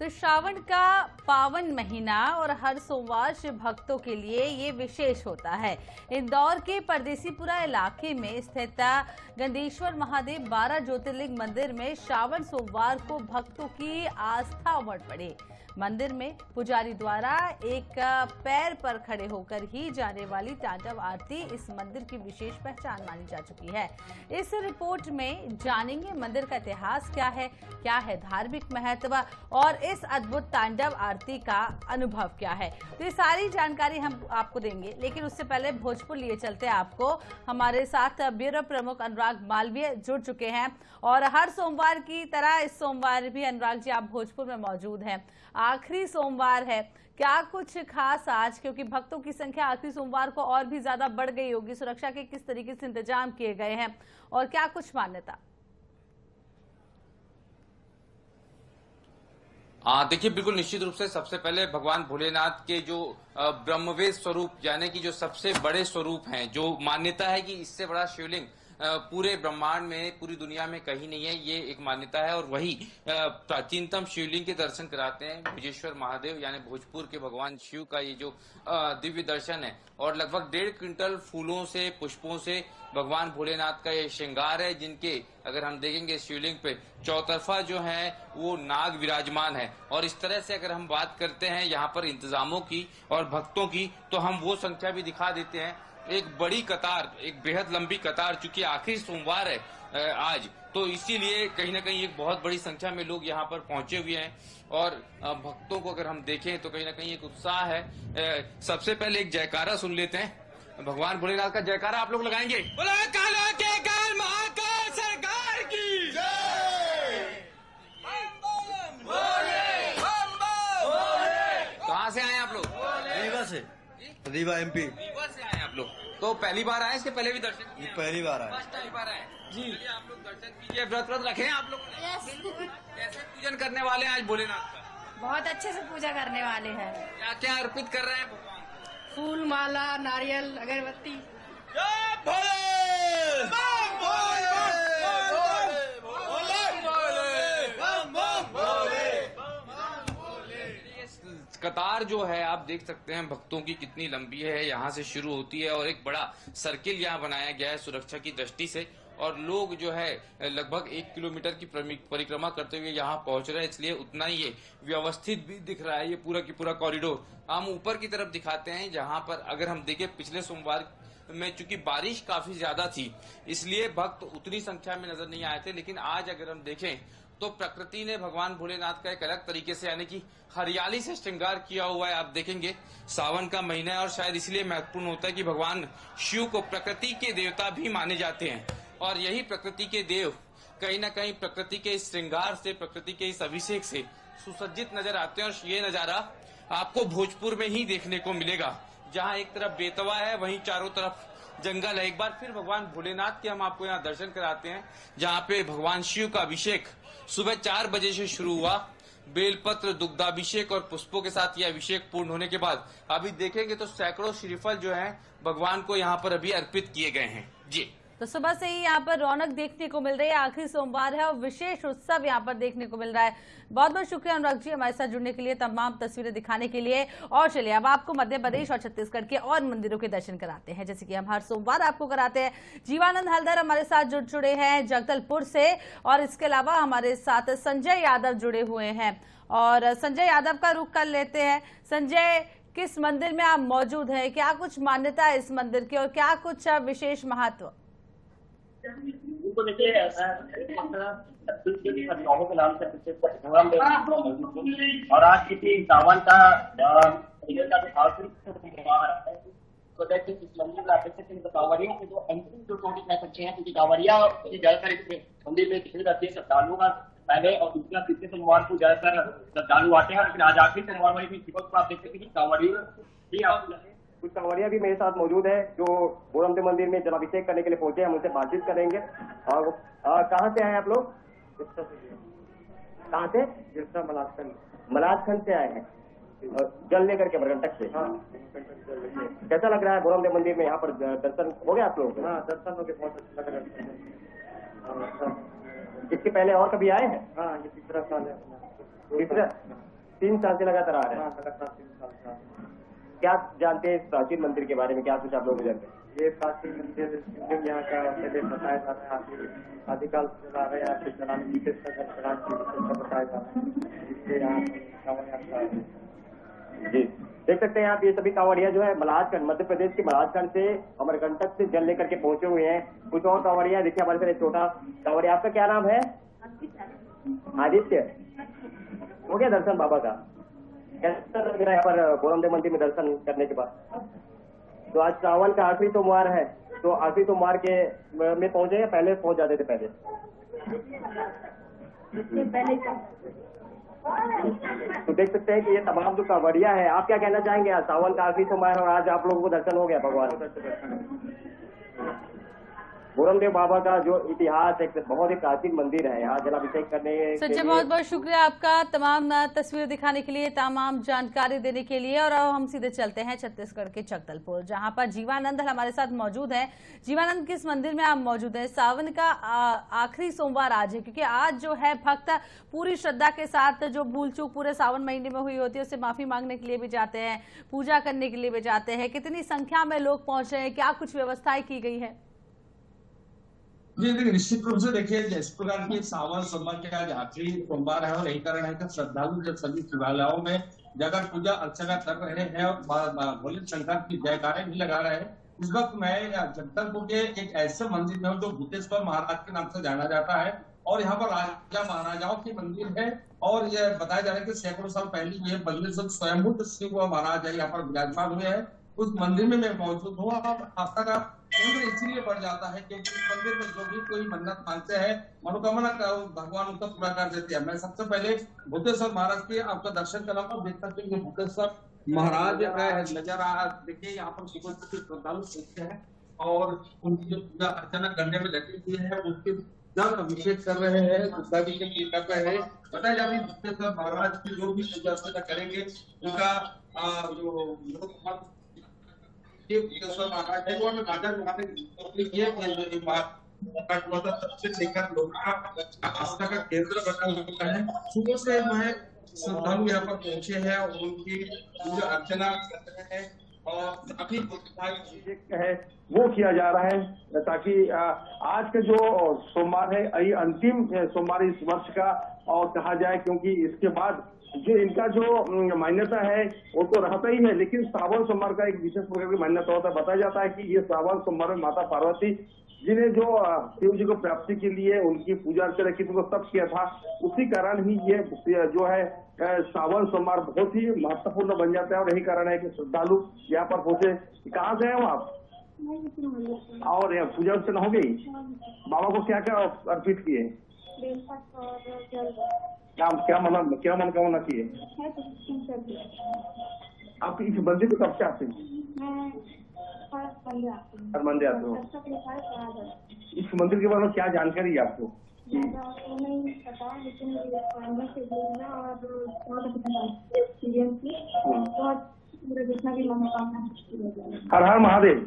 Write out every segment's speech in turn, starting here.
तो श्रावण का पावन महीना और हर सोमवार शिव भक्तों के लिए ये विशेष होता है। इंदौर के परदेसीपुरा इलाके में स्थित गंडेश्वर महादेव 12 ज्योतिर्लिंग मंदिर में श्रावण सोमवार को भक्तों की आस्था उमड़ पड़ी। मंदिर में पुजारी द्वारा एक पैर पर खड़े होकर ही जाने वाली तांडव आरती इस मंदिर की विशेष पहचान मानी जा चुकी है। इस रिपोर्ट में जानेंगे मंदिर का इतिहास क्या है धार्मिक महत्व और इस अद्भुत तांडव आरती का अनुभव क्या है। तो ये सारी जानकारी हम आपको देंगे, लेकिन उससे पहले भोजपुर लिए चलते हैं आपको। हमारे साथ ब्यूरो प्रमुख अनुराग मालवीय जुड़ चुके हैं और हर सोमवार की तरह इस सोमवार भी अनुराग जी आप भोजपुर में मौजूद हैं। आखिरी सोमवार है, क्या कुछ खास आज, क्योंकि भक्तों की संख्या आखिरी सोमवार को और भी ज्यादा बढ़ गई होगी, सुरक्षा के किस तरीके से इंतजाम किए गए हैं और क्या कुछ मान्यता? देखिए, बिल्कुल निश्चित रूप से सबसे पहले भगवान भोलेनाथ के जो ब्रह्मवेद स्वरूप यानी कि जो सबसे बड़े स्वरूप हैं, जो मान्यता है कि इससे बड़ा शिवलिंग पूरे ब्रह्मांड में पूरी दुनिया में कहीं नहीं है, ये एक मान्यता है। और वही प्राचीनतम शिवलिंग के दर्शन कराते हैं भुजेश्वर महादेव यानी भोजपुर के भगवान शिव का ये जो दिव्य दर्शन है। और लगभग 1.5 क्विंटल फूलों से पुष्पों से भगवान भोलेनाथ का ये श्रृंगार है, जिनके अगर हम देखेंगे शिवलिंग पे चौतरफा जो है वो नाग विराजमान है। और इस तरह से अगर हम बात करते हैं यहाँ पर इंतजामों की और भक्तों की, तो हम वो संख्या भी दिखा देते हैं। एक बड़ी कतार, एक बेहद लंबी कतार, चूंकि आखिरी सोमवार है आज, तो इसीलिए कहीं ना कहीं एक बहुत बड़ी संख्या में लोग यहाँ पर पहुंचे हुए हैं। और भक्तों को अगर हम देखें तो कहीं ना कहीं एक उत्साह है। सबसे पहले एक जयकारा सुन लेते हैं, भगवान भोलेनाथ का जयकारा आप लोग लगाएंगे। बोला काला के काल महाकाल सरकार की जय। कहाँ से आए आप लोग? रीवा से, रीवा एमपी। रीवा से आए आप लोग, तो पहली बार आए? इसके पहले भी दर्शन किए? पहली बार आए। पहली बार आए जी। आप लोग दर्शन कीजिए, व्रत रखे हैं आप लोग? कैसे पूजन करने वाले हैं आज भोलेनाथ का? बहुत अच्छे से पूजा करने वाले हैं। क्या क्या अर्पित कर रहे हैं भगवान? फूल, माला, नारियल, अगरबत्ती। कतार जो है आप देख सकते हैं भक्तों की कितनी लंबी है, यहाँ से शुरू होती है और एक बड़ा सर्किल यहाँ बनाया गया है सुरक्षा की दृष्टि से। और लोग जो है लगभग 1 किलोमीटर की परिक्रमा करते हुए यहाँ पहुंच रहे हैं, इसलिए उतना ही ये व्यवस्थित भी दिख रहा है ये पूरा की पूरा कॉरिडोर। हम ऊपर की तरफ दिखाते हैं, जहाँ पर अगर हम देखें पिछले सोमवार में चूंकि बारिश काफी ज्यादा थी, इसलिए भक्त उतनी संख्या में नजर नहीं आए थे। लेकिन आज अगर हम देखें तो प्रकृति ने भगवान भोलेनाथ का एक अलग तरीके से यानी कि हरियाली से श्रृंगार किया हुआ है। आप देखेंगे सावन का महीना है और शायद इसलिए महत्वपूर्ण होता है कि भगवान शिव को प्रकृति के देवता भी माने जाते हैं। और यही प्रकृति के देव कहीं ना कहीं प्रकृति के इस श्रृंगार से, प्रकृति के इस अभिषेक से सुसज्जित नजर आते हैं। और ये नजारा आपको भोजपुर में ही देखने को मिलेगा, जहाँ एक तरफ बेतवा है, वहीं चारों तरफ जंगल है। एक बार फिर भगवान भोलेनाथ के हम आपको यहाँ दर्शन कराते हैं, जहाँ पे भगवान शिव का अभिषेक सुबह 4 बजे से शुरू हुआ। बेलपत्र, दुग्धाभिषेक और पुष्पों के साथ यह अभिषेक पूर्ण होने के बाद अभी देखेंगे तो सैकड़ों श्रीफल जो है भगवान को यहाँ पर अभी अर्पित किए गए हैं जी। तो सुबह से ही यहाँ पर रौनक देखने को मिल रही है, आखिरी सोमवार है और विशेष उत्सव यहाँ पर देखने को मिल रहा है। बहुत बहुत शुक्रिया अनुराग जी हमारे साथ जुड़ने के लिए, तमाम तस्वीरें दिखाने के लिए। और चलिए अब आपको मध्य प्रदेश और छत्तीसगढ़ के और मंदिरों के दर्शन कराते हैं, जैसे कि हम हर सोमवार आपको कराते हैं। जीवानंद हलदर हमारे साथ जुड़े हैं जगदलपुर से, और इसके अलावा हमारे साथ संजय यादव जुड़े हुए हैं। और संजय यादव का रुख कर लेते हैं। संजय, किस मंदिर में आप मौजूद हैं, क्या कुछ मान्यता है इस मंदिर की और क्या कुछ विशेष महत्व? तो देखिए और आज किसी सावन का तो देखिए इस मंदिर में आते कांवरियों के जो अंतिम जो टोटी कह सकते हैं, क्योंकि कांवरिया ज्यादातर इस मंदिर में दिखाई जाती है श्रद्धालुओं का पहले और दूसरा तीसरे सोमवार को ज्यादातर श्रद्धालु आते हैं। लेकिन आज आखिरी सोमवार वाली भी आप देख सकते हैं कांवरिया ही आप कुछ कांवरिया भी मेरे साथ मौजूद है जो भोरमदेव मंदिर में जलाभिषेक करने के लिए पहुंचे हैं। हम उनसे बातचीत करेंगे। और कहाँ से आए आप लोग? कहाँ से? मलाजखंड से आए हैं जल लेकर के बरगंटक से। हाँ, कैसा लग रहा है भोरमदेव मंदिर में? यहाँ पर दर्शन हो गया आप लोग? हाँ, दर्शन हो गए, बहुत अच्छा लग रहा है। इसके पहले और कभी आए हैं? हाँ, ये तीसरा साल है। तीसरा 3 साल से लगातार आ रहे हैं। लगातार 3 साल से आ रहे हैं। क्या जानते हैं इस प्राचीन मंदिर के बारे में, क्या कुछ आप लोग जानते हैं? ये प्राचीन मंदिर शिवलिंग यहाँ का पहले बताया जा रहा है, आदिकाल से चला रहे हैं, यहाँ पे चलाने की विशेषता बताया जा रहा है, जिससे यहाँ कांवड़ यात्रा है। जी, देख सकते हैं आप, ये सभी कांवड़िया जो है मलाजखंड, मध्य प्रदेश के मलाजखंड से अमरकंटक से जल लेकर के पहुंचे हुए हैं। कुछ और कांवड़िया देखिए हमारे साथ, एक छोटा कांवड़िया, आपका क्या नाम है? आदित्य। हो गया दर्शन बाबा का? कैसा लग रहा है यहाँ पर बोरमदेव मंदिर में दर्शन करने के बाद? तो आज सावन का आखिरी सोमवार है, तो आखिरी सोमवार के में पहुंचे या पहले पहुंच जाते थे? पहले तो देख सकते हैं कि ये तमाम जो कांवड़िया है, आप क्या कहना चाहेंगे? आज सावन का आखिरी सोमवार और आज आप लोगों को दर्शन हो गया भगवान बोरमदेव बाबा का जो इतिहास है, बहुत ही प्राचीन मंदिर है। यहाँ जलाभिषेक करने संजय, बहुत बहुत शुक्रिया आपका तमाम तस्वीर दिखाने के लिए, तमाम जानकारी देने के लिए। और अब हम सीधे चलते हैं छत्तीसगढ़ के जगदलपुर, जहां पर जीवानंद हमारे साथ मौजूद हैं। जीवानंद, किस मंदिर में आप मौजूद हैं? सावन का आखिरी सोमवार आज है, क्योंकि आज जो है भक्त पूरी श्रद्धा के साथ जो भूल चूक पूरे सावन महीने में हुई होती है उससे माफी मांगने के लिए भी जाते हैं, पूजा करने के लिए भी जाते हैं। कितनी संख्या में लोग पहुंचे हैं, क्या कुछ व्यवस्थाएं की गई है? जी देखिए, निश्चित रूप से देखिए, जिस प्रकार की सावन सोमवार के आज आखिरी सोमवार है और यही कारण है कि श्रद्धालु जब सभी शिवालयों में जगह पूजा अर्चना कर रहे हैं और भोले शंकर की जयकारें भी लगा रहे हैं। इस वक्त मैं जगदलपुर के एक ऐसे मंदिर में हूँ जो भूतेश्वर महाराज के नाम से जाना जाता है और यहाँ पर राजा महाराजाओं की मंदिर है और यह बताया जा रहा है कि सैकड़ों साल पहले ये मंदिर सब स्वयंभू शिव महाराज है यहाँ पर विराजमान हुए हैं। उस मंदिर में मैं मौजूद हूँ और आस्था का केंद्र इसलिए बढ़ जाता है क्योंकि इस मंदिर में जो भी कोई मन्नत मांगते हैं, मनोकामना का भगवान उनका पूरा कर देते हैं। मैं सबसे पहले भूतेश्वर महाराज के आपका दर्शन कराऊंगा। देख सकते हैं भूतेश्वर महाराज नजर आ, देखिए यहाँ पर सुबह से श्रद्धालु पहुंचे हैं और उनकी जो पूजा अर्चना करने में लगी हुई है, उसके जल अभिषेक कर रहे हैं, दुग्धाभिषेक कर रहे हैं। बताया जाता है भूतेश्वर महाराज की जो भी पूजा अर्चना करेंगे उनका जो भूतेश्वर महाराज है वो राजा सबसे लेकर लोग आस्था का केंद्र बना हुआ है। सुबह से जो है श्रद्धालु यहाँ पर पहुंचे हैं और उनकी पूजा अर्चना कर रहे हैं और अभी है वो किया जा रहा है ताकि आज का जो सोमवार है ये अंतिम सोमवार इस वर्ष का और कहा जाए, क्योंकि इसके बाद जो इनका जो मान्यता है वो तो रहता ही है, लेकिन सावन सोमवार का एक विशेष प्रकार की मान्यता होता है। बताया जाता है कि ये सावन सोमवार में माता पार्वती जिन्हें जो शिव जी को प्राप्ति के लिए उनकी पूजा अर्चना की तो तब किया था, उसी कारण ही ये जो है सावन सोमवार बहुत ही महत्वपूर्ण बन जाता है और यही कारण है कि श्रद्धालु यहाँ पर पहुंचे। कहाँ गए हो आप? और पूजा अर्चना हो गई? बाबा को क्या क्या अर्पित किए? क्या मनोकामना की है? आप इस मंदिर में कब से आते हैं? हर मंदिर आते हो। इस मंदिर के बारे में क्या जानकारी है आपको? नहीं पता, लेकिन हर हर महादेव।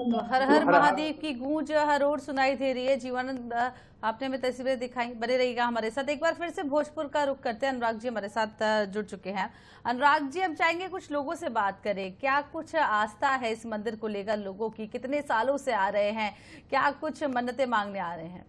तो हर हर महादेव की गूंज हर ओर सुनाई दे रही है। जीवानंद, आपने हमें तस्वीरें दिखाई, बने रहिएगा हमारे साथ। एक बार फिर से भोजपुर का रुख करते हैं, अनुराग जी हमारे साथ जुड़ चुके हैं। अनुराग जी, हम चाहेंगे कुछ लोगों से बात करें, क्या कुछ आस्था है इस मंदिर को लेकर लोगों की? कितने सालों से आ रहे हैं? क्या कुछ मन्नतें मांगने आ रहे हैं?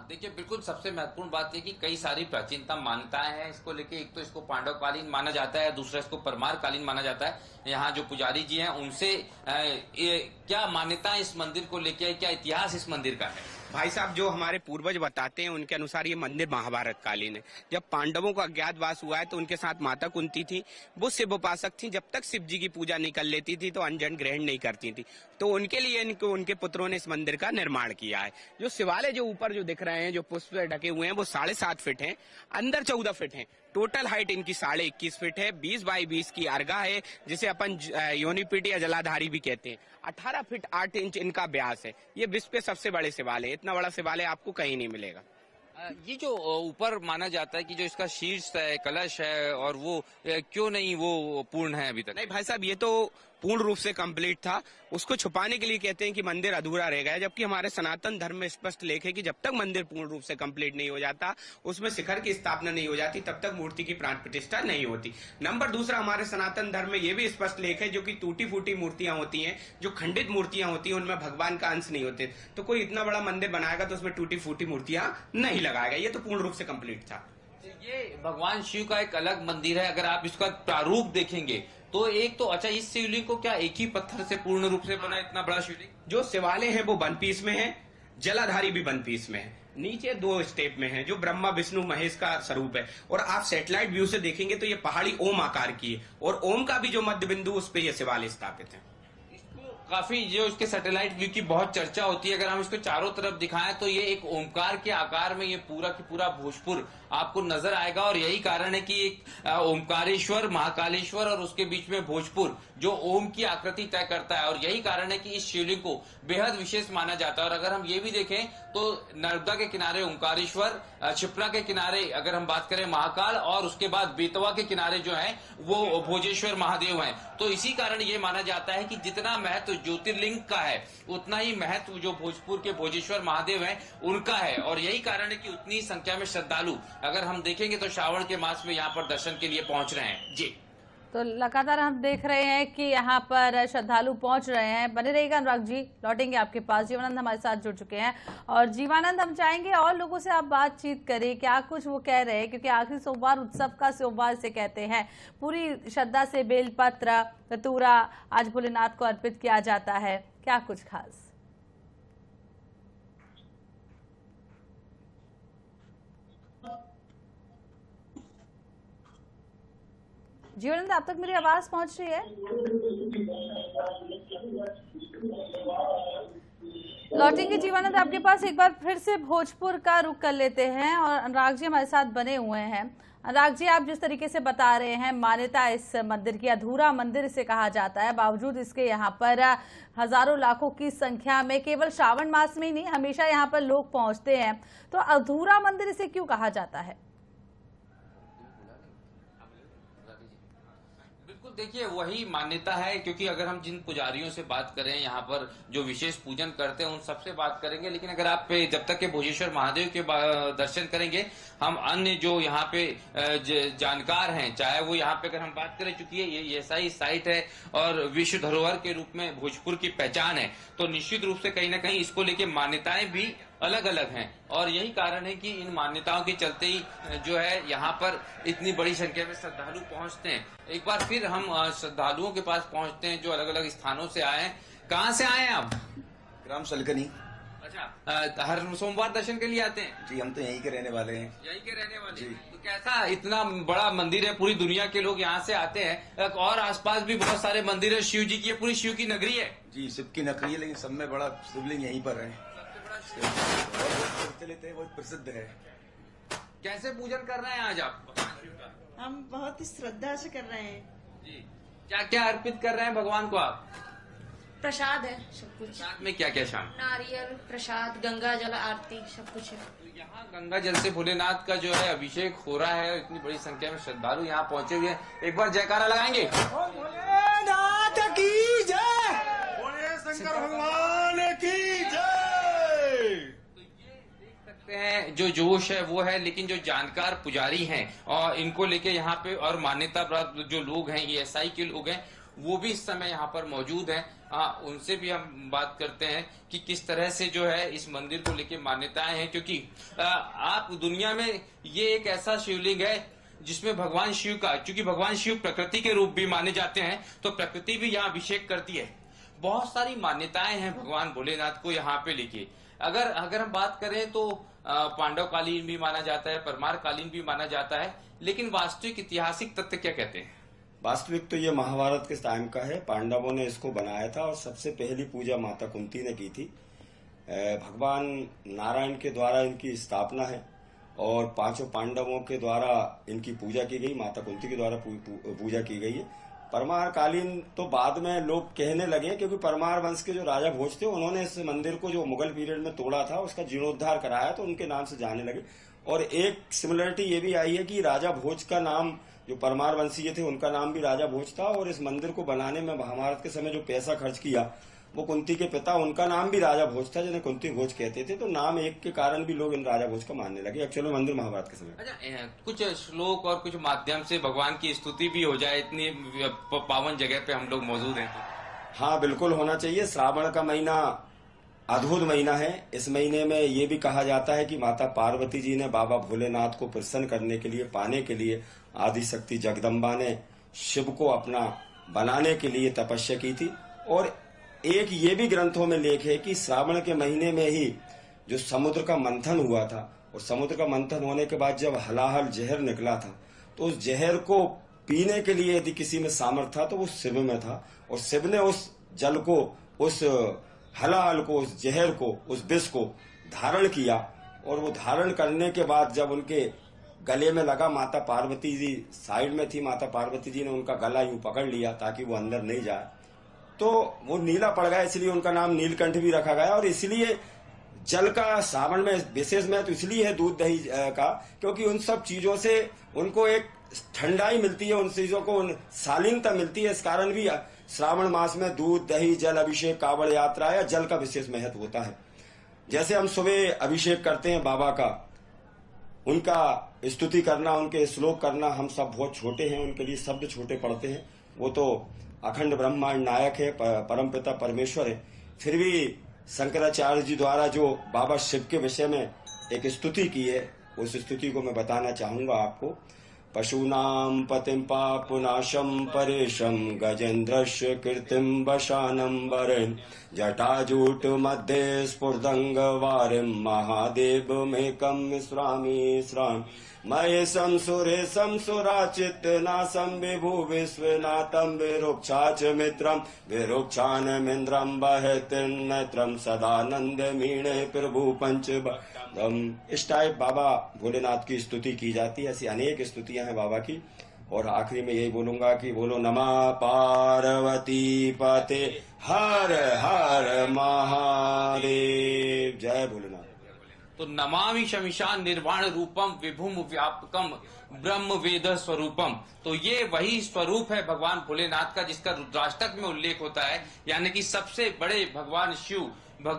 देखिए, बिल्कुल सबसे महत्वपूर्ण बात है कि कई सारी प्राचीनता मान्यताएं हैं इसको लेके। एक तो इसको पांडवकालीन माना जाता है, दूसरा इसको परमार कालीन माना जाता है। यहाँ जो पुजारी जी हैं उनसे क्या मान्यता इस मंदिर को लेके, क्या इतिहास इस मंदिर का है? भाई साहब, जो हमारे पूर्वज बताते हैं उनके अनुसार ये मंदिर महाभारत कालीन है। जब पांडवों का अज्ञातवास हुआ है तो उनके साथ माता कुंती थी, वो शिव उपासक थी। जब तक शिव जी की पूजा नहीं कर लेती थी तो अनजन ग्रहण नहीं करती थी, तो उनके लिए उनके पुत्रों ने इस मंदिर का निर्माण किया है। जो शिवालय जो ऊपर जो दिख रहे हैं, जो पुष्प से ढके हुए हैं, वो 7.5 फीट है, अंदर 14 फीट है। टोटल हाइट इनकी 21.5 फीट है। 20 बाई 20 की अर्घा है, जिसे अपन योनिपीठ या जलाधारी भी कहते हैं। 18 फीट 8 इंच इनका व्यास है। ये विश्व के सबसे बड़े शिवालय, इतना बड़ा शिवालय आपको कहीं नहीं मिलेगा। ये जो ऊपर माना जाता है कि जो इसका शीर्ष है, कलश है, और वो क्यों नहीं वो पूर्ण है अभी तक? नहीं भाई साहब, ये तो पूर्ण रूप से कंप्लीट था, उसको छुपाने के लिए कहते हैं कि मंदिर अधूरा रह गया, जबकि हमारे सनातन धर्म में स्पष्ट लेख है कि जब तक मंदिर पूर्ण रूप से कंप्लीट नहीं हो जाता, उसमें शिखर की स्थापना नहीं हो जाती, तब तक मूर्ति की प्राण प्रतिष्ठा नहीं होती। नंबर दूसरा, हमारे सनातन धर्म में यह भी स्पष्ट लेख है जो कि टूटी फूटी मूर्तियां होती हैं, जो खंडित मूर्तियां होती हैं, उनमें भगवान का अंश नहीं होते। तो कोई इतना बड़ा मंदिर बनाएगा तो उसमें टूटी फूटी मूर्तियां नहीं लगाएगा। ये तो पूर्ण रूप से कंप्लीट था। ये भगवान शिव का एक अलग मंदिर है। अगर आप इसका प्रारूप देखेंगे तो एक तो अच्छा, इस शिवलिंग को क्या एक ही पत्थर से पूर्ण रूप से बना इतना बड़ा शिवलिंग? जो शिवालय है वो वन पीस में है, जलाधारी भी वन पीस में है, नीचे 2 स्टेप में है, जो ब्रह्मा विष्णु महेश का स्वरूप है। और आप सैटेलाइट व्यू से देखेंगे तो ये पहाड़ी ओम आकार की है, और ओम का भी जो मध्य बिंदु उस पे ये शिवालय स्थापित है। काफी जो इसके सैटेलाइट व्यू की बहुत चर्चा होती है। अगर हम इसको चारों तरफ दिखाएं तो ये एक ओमकार के आकार में ये पूरा की पूरा भोजपुर आपको नजर आएगा, और यही कारण है कि एक ओमकारेश्वर, महाकालेश्वर और उसके बीच में भोजपुर जो ओम की आकृति तय करता है, और यही कारण है कि इस शिवलिंग को बेहद विशेष माना जाता है। और अगर हम ये भी देखें तो नर्मदा के किनारे ओमकारेश्वर, क्षिप्रा के किनारे अगर हम बात करें महाकाल, और उसके बाद बेतवा के किनारे जो है वो भोजेश्वर महादेव हैं। तो इसी कारण ये माना जाता है कि जितना महत्व ज्योतिर्लिंग का है, उतना ही महत्व जो भोजपुर के भोजेश्वर महादेव हैं उनका है। और यही कारण है कि उतनी संख्या में श्रद्धालु अगर हम देखेंगे तो श्रावण के मास में यहाँ पर दर्शन के लिए पहुंच रहे हैं। जी, तो लगातार हम देख रहे हैं कि यहाँ पर श्रद्धालु पहुंच रहे हैं। बने रहिएगा अनुराग जी, लौटेंगे आपके पास। जीवानंद हमारे साथ जुड़ चुके हैं, और जीवानंद, हम चाहेंगे और लोगों से आप बातचीत करें, क्या कुछ वो कह रहे हैं, क्योंकि आखिरी सोमवार उत्सव का सोमवार से कहते हैं, पूरी श्रद्धा से बेलपत्र धतूरा आज भोलेनाथ को अर्पित किया जाता है, क्या कुछ खास? जीवानंद, आप तक मेरी आवाज पहुंच रही है? लौटेंगे जीवानंद आपके पास। एक बार फिर से भोजपुर का रुख कर लेते हैं, और अनुराग जी हमारे साथ बने हुए हैं। अनुराग जी, आप जिस तरीके से बता रहे हैं, मान्यता इस मंदिर की, अधूरा मंदिर इसे कहा जाता है, बावजूद इसके यहाँ पर हजारों लाखों की संख्या में केवल श्रावण मास में ही नहीं, हमेशा यहाँ पर लोग पहुंचते हैं, तो अधूरा मंदिर इसे क्यों कहा जाता है? देखिए, वही मान्यता है, क्योंकि अगर हम जिन पुजारियों से बात करें, यहाँ पर जो विशेष पूजन करते हैं, उन सबसे बात करेंगे, लेकिन अगर आप जब तक के भोजेश्वर महादेव के दर्शन करेंगे, हम अन्य जो यहाँ पे जानकार हैं, चाहे वो यहाँ पे अगर हम बात करें, चूंकि ये ऐसा ही साइट है और विश्व धरोहर के रूप में भोजपुर की पहचान है, तो निश्चित रूप से कहीं ना कहीं इसको लेके मान्यताएं भी अलग अलग हैं। और यही कारण है कि इन मान्यताओं के चलते ही जो है यहाँ पर इतनी बड़ी संख्या में श्रद्धालु पहुंचते हैं। एक बार फिर हम श्रद्धालुओं के पास पहुंचते हैं जो अलग अलग स्थानों से आए हैं। कहाँ से आए हैं आप? ग्राम सलकनी। अच्छा, हर सोमवार दर्शन के लिए आते हैं? जी, हम तो यहीं के रहने वाले हैं। यहीं के रहने वाले हैं। तो कैसा, इतना बड़ा मंदिर है, पूरी दुनिया के लोग यहाँ से आते हैं, और आसपास भी बहुत सारे मंदिर है शिव जी की, पूरी शिव की नगरी है। जी, शिव की नगरी है, लेकिन सब में बड़ा शिवलिंग यहीं पर है, बहुत प्रसिद्ध है। कैसे पूजन कर रहे हैं आज आप? हम बहुत ही श्रद्धा से कर रहे हैं जी। क्या क्या अर्पित कर रहे हैं भगवान को आप? प्रसाद है, सब कुछ। साथ में क्या क्या शामिल? नारियल प्रसाद, गंगा जल आरती, सब कुछ है। तो यहाँ गंगा जल से भोलेनाथ का जो है अभिषेक हो रहा है, इतनी बड़ी संख्या में श्रद्धालु यहाँ पहुंचे हुए हैं। एक बार जयकारा लगाएंगे। भोलेनाथ की जय, भोले शंकर भगवान की जय। हैं जो जोश है वो है, लेकिन जो जानकार पुजारी हैं और इनको लेके यहाँ पे और मान्यता प्राप्त जो लोग हैं, ESI के लोग हैं, वो भी इस समय यहाँ पर मौजूद हैं। उनसे भी हम बात करते हैं कि किस तरह से जो है इस मंदिर को लेके मान्यताएं हैं, क्योंकि आप दुनिया में ये एक ऐसा शिवलिंग है जिसमें भगवान शिव का, क्योंकि भगवान शिव प्रकृति के रूप भी माने जाते हैं, तो प्रकृति भी यहाँ अभिषेक करती है। बहुत सारी मान्यताएं हैं भगवान भोलेनाथ को यहाँ पे लेके। अगर हम बात करें तो पांडव कालीन भी माना जाता है, परमार कालीन भी माना जाता है, लेकिन वास्तविक ऐतिहासिक तथ्य क्या कहते हैं? वास्तविक तो ये महाभारत के टाइम का है। पांडवों ने इसको बनाया था और सबसे पहली पूजा माता कुंती ने की थी। भगवान नारायण के द्वारा इनकी स्थापना है और 5 पांडवों के द्वारा इनकी पूजा की गई, माता कुंती के द्वारा पूजा की गई है। परमार कालीन तो बाद में लोग कहने लगे, क्योंकि परमार वंश के जो राजा भोज थे उन्होंने इस मंदिर को जो मुगल पीरियड में तोड़ा था उसका जीर्णोद्धार कराया, तो उनके नाम से जाने लगे। और एक सिमिलरिटी ये भी आई है कि राजा भोज का नाम, जो परमार वंशीय थे उनका नाम भी राजा भोज था, और इस मंदिर को बनाने में महाभारत के समय जो पैसा खर्च किया वो कुंती के पिता, उनका नाम भी राजा भोज था, जिन्हें कुंती भोज कहते थे। तो नाम एक के कारण भी लोग इन राजा भोज को मानने लगे। एक्चुअली मंदिर महाभारत के समय। अच्छा, कुछ श्लोक और कुछ माध्यम से भगवान की स्तुति भी हो जाए, इतनी पावन जगह पे हम लोग मौजूद हैं। हाँ, बिल्कुल होना चाहिए। श्रावण का महीना अद्भुत महीना है। इस महीने में ये भी कहा जाता है कि माता पार्वती जी ने बाबा भोलेनाथ को प्रसन्न करने के लिए, पाने के लिए आदिशक्ति जगदम्बा ने शिव को अपना बनाने के लिए तपस्या की थी। और एक ये भी ग्रंथों में लेख है कि श्रावण के महीने में ही जो समुद्र का मंथन हुआ था, और समुद्र का मंथन होने के बाद जब हलाहल जहर निकला था, तो उस जहर को पीने के लिए यदि किसी में सामर्थ्य था तो वो शिव में था, और शिव ने उस जल को, उस हलाहल को, उस जहर को, उस विष को धारण किया। और वो धारण करने के बाद जब उनके गले में लगा, माता पार्वती जी साइड में थी, माता पार्वती जी ने उनका गला यूं पकड़ लिया ताकि वो अंदर नहीं जाए, तो वो नीला पड़ गया, इसलिए उनका नाम नीलकंठ भी रखा गया। और इसलिए जल का श्रावण में विशेष महत्व इसलिए है दूध दही का, क्योंकि उन सब चीजों से उनको एक ठंडाई मिलती है, उन चीजों को शालीनता मिलती है। इस कारण भी श्रावण मास में दूध दही जल अभिषेक, कावड़ यात्रा या जल का विशेष महत्व होता है। जैसे हम सुबह अभिषेक करते हैं बाबा का, उनका स्तुति करना, उनके श्लोक करना, हम सब बहुत छोटे हैं, उनके लिए शब्द छोटे पड़ते हैं। वो तो अखंड ब्रह्मांड नायक है, परमपिता परमेश्वर है। फिर भी शंकराचार्य जी द्वारा जो बाबा शिव के विषय में एक स्तुति की है, उस स्तुति को मैं बताना चाहूंगा आपको। पशूनां पतिं पापुनाशं परेशं गजेन्द्रस्य कीर्तिं वशानं वरेन् जटाजूट मध्ये स्फुर्दंगवारिं महादेवमेकं स्मरामि स्मरामि महेशं सुरेशं सुराचित्तनाशं विभु विश्वनाथं विरुक्षाच मित्रं विरुक्षानमिन्द्रं वहतिर्नेत्रं सदानन्दमीणे प्रभु पंचबदम्। इस टाइप बाबा भोलेनाथ की स्तुति की जाती है। ऐसी अनेक स्तुतियां हैं बाबा की। और आखिरी में यही बोलूंगा कि बोलो नमः पार्वती पते हर हर महादेव। जय भोलेनाथ। तो नमामि शमिशान निर्वाण रूपम विभुम व्यापकम ब्रह्म वेद स्वरूपम। तो ये वही स्वरूप है भगवान भोलेनाथ का, जिसका रुद्राष्टक में उल्लेख होता है। यानी कि सबसे बड़े भगवान शिव,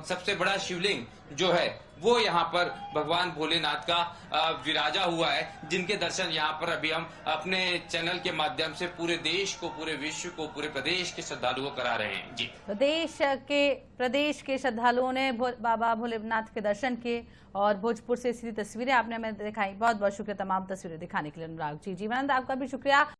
सबसे बड़ा शिवलिंग जो है वो यहाँ पर भगवान भोलेनाथ का विराजा हुआ है, जिनके दर्शन यहाँ पर अभी हम अपने चैनल के माध्यम से पूरे देश को, पूरे विश्व को, पूरे प्रदेश के श्रद्धालुओं को करा रहे हैं। जी, प्रदेश के श्रद्धालुओं ने बाबा भोलेनाथ के दर्शन किए और भोजपुर से सीधी तस्वीरें आपने हमें दिखाई। बहुत बहुत शुक्रिया तमाम तस्वीरें दिखाने के लिए अनुराग जी। जीवनानंद, आपका भी शुक्रिया।